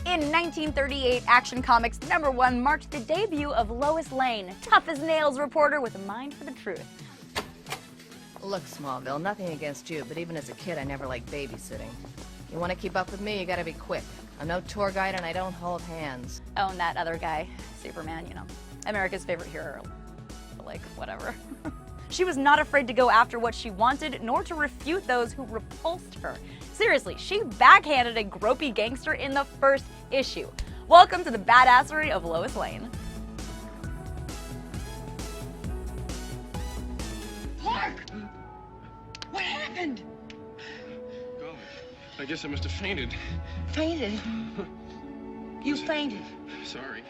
In 1938, Action Comics #1 marked the debut of Lois Lane, tough-as-nails reporter with a mind for the truth. Look, Smallville, nothing against you, but even as a kid, I never liked babysitting. You want to keep up with me, you gotta be quick. I'm no tour guide and I don't hold hands. Oh, and that other guy, Superman, you know, America's favorite hero. Like, whatever. She was not afraid to go after what she wanted, nor to refute those who repulsed her. Seriously, she backhanded a gropey gangster in the first issue. Welcome to the badassery of Lois Lane. Clark! What happened? Golly, I guess I must have fainted. Fainted? You fainted? Sorry.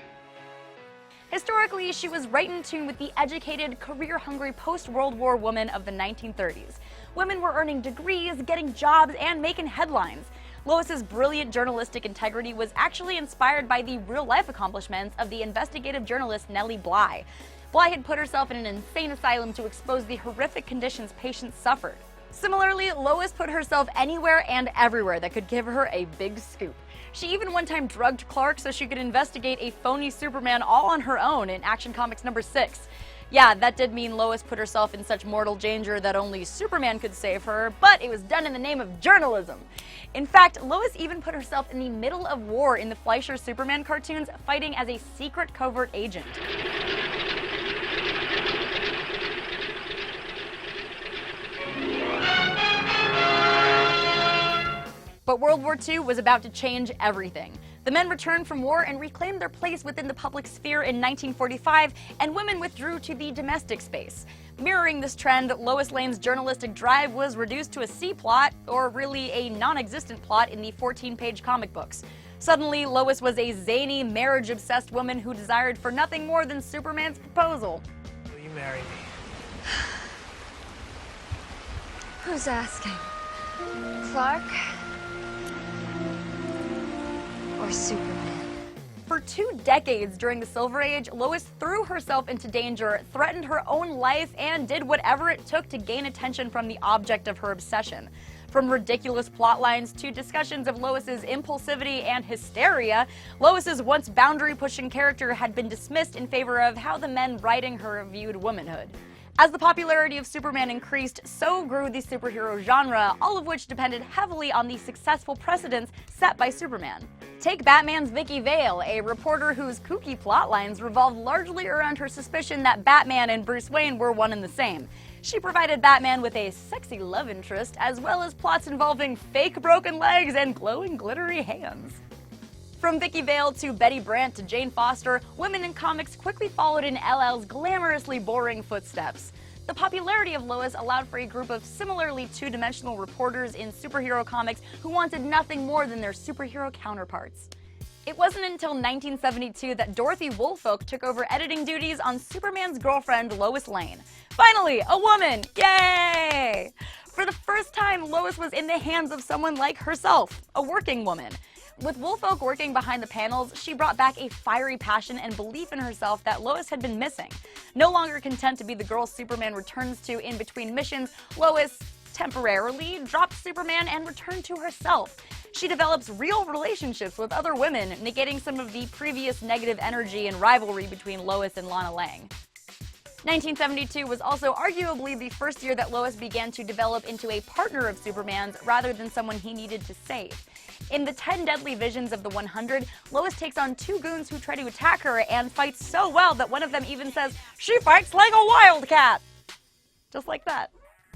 Historically, she was right in tune with the educated, career-hungry post-World War woman of the 1930s. Women were earning degrees, getting jobs, and making headlines. Lois's brilliant journalistic integrity was actually inspired by the real-life accomplishments of the investigative journalist Nellie Bly. Bly had put herself in an insane asylum to expose the horrific conditions patients suffered. Similarly, Lois put herself anywhere and everywhere that could give her a big scoop. She even one time drugged Clark so she could investigate a phony Superman all on her own in Action Comics #6. Yeah, that did mean Lois put herself in such mortal danger that only Superman could save her, but it was done in the name of journalism. In fact, Lois even put herself in the middle of war in the Fleischer Superman cartoons, fighting as a secret covert agent. But World War II was about to change everything. The men returned from war and reclaimed their place within the public sphere in 1945, and women withdrew to the domestic space. Mirroring this trend, Lois Lane's journalistic drive was reduced to a C-plot, or really a non-existent plot in the 14-page comic books. Suddenly, Lois was a zany, marriage-obsessed woman who desired for nothing more than Superman's proposal. Will you marry me? Who's asking? Clark? Or Superman? For 2 decades during the Silver Age, Lois threw herself into danger, threatened her own life, and did whatever it took to gain attention from the object of her obsession. From ridiculous plotlines to discussions of Lois's impulsivity and hysteria, Lois's once boundary-pushing character had been dismissed in favor of how the men writing her viewed womanhood. As the popularity of Superman increased, so grew the superhero genre, all of which depended heavily on the successful precedents set by Superman. Take Batman's Vicki Vale, a reporter whose kooky plotlines revolved largely around her suspicion that Batman and Bruce Wayne were one and the same. She provided Batman with a sexy love interest, as well as plots involving fake broken legs and glowing glittery hands. From Vicki Vale to Betty Brant to Jane Foster, women in comics quickly followed in LL's glamorously boring footsteps. The popularity of Lois allowed for a group of similarly two-dimensional reporters in superhero comics who wanted nothing more than their superhero counterparts. It wasn't until 1972 that Dorothy Woolfolk took over editing duties on Superman's girlfriend, Lois Lane. Finally, a woman! Yay! For the first time, Lois was in the hands of someone like herself, a working woman. With Woolfolk working behind the panels, she brought back a fiery passion and belief in herself that Lois had been missing. No longer content to be the girl Superman returns to in between missions, Lois temporarily dropped Superman and returned to herself. She develops real relationships with other women, negating some of the previous negative energy and rivalry between Lois and Lana Lang. 1972 was also arguably the first year that Lois began to develop into a partner of Superman's rather than someone he needed to save. In the 10 Deadly Visions of the 100, Lois takes on 2 goons who try to attack her and fights so well that one of them even says, "She fights like a wildcat!" Just like that.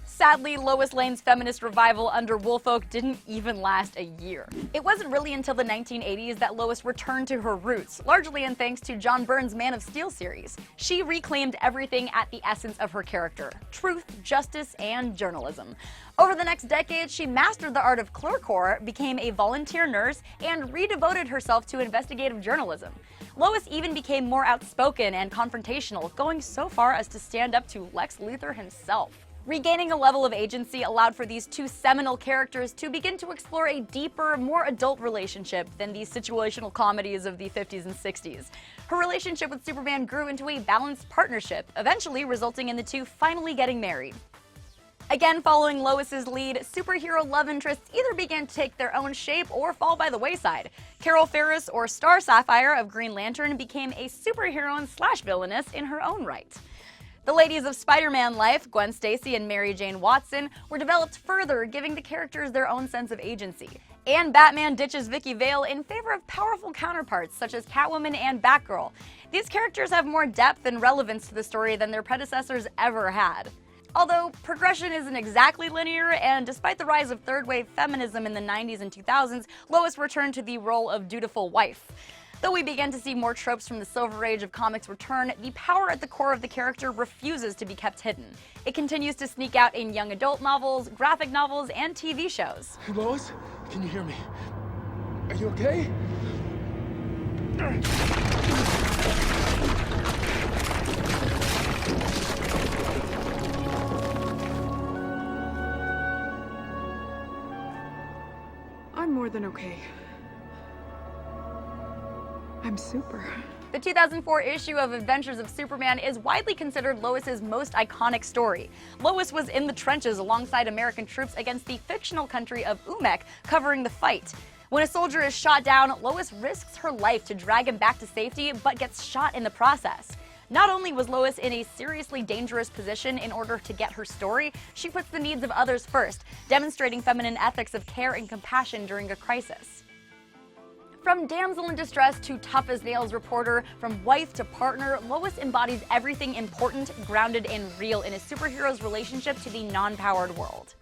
Sadly, Lois Lane's feminist revival under Woolfolk didn't even last a year. It wasn't really until the 1980s that Lois returned to her roots, largely in thanks to John Byrne's Man of Steel series. She reclaimed everything at the essence of her character: truth, justice, and journalism. Over the next decade, she mastered the art of clerkcore, became a volunteer nurse, and redevoted herself to investigative journalism. Lois even became more outspoken and confrontational, going so far as to stand up to Lex Luthor himself. Regaining a level of agency allowed for these 2 seminal characters to begin to explore a deeper, more adult relationship than the situational comedies of the 50s and 60s. Her relationship with Superman grew into a balanced partnership, eventually resulting in the 2 finally getting married. Again, following Lois's lead, superhero love interests either began to take their own shape or fall by the wayside. Carol Ferris, or Star Sapphire of Green Lantern, became a superheroine / villainess in her own right. The ladies of Spider-Man life, Gwen Stacy and Mary Jane Watson, were developed further, giving the characters their own sense of agency. And Batman ditches Vicky Vale in favor of powerful counterparts such as Catwoman and Batgirl. These characters have more depth and relevance to the story than their predecessors ever had. Although progression isn't exactly linear, and despite the rise of third-wave feminism in the 90s and 2000s, Lois returned to the role of dutiful wife. Though we began to see more tropes from the Silver Age of comics return, the power at the core of the character refuses to be kept hidden. It continues to sneak out in young adult novels, graphic novels, and TV shows. Lois, can you hear me? Are you okay? I'm more than okay. I'm super. The 2004 issue of Adventures of Superman is widely considered Lois's most iconic story. Lois was in the trenches alongside American troops against the fictional country of Umek, covering the fight. When a soldier is shot down, Lois risks her life to drag him back to safety, but gets shot in the process. Not only was Lois in a seriously dangerous position in order to get her story, she puts the needs of others first, demonstrating feminine ethics of care and compassion during a crisis. From damsel in distress to tough-as-nails reporter, from wife to partner, Lois embodies everything important, grounded, and real in a superhero's relationship to the non-powered world.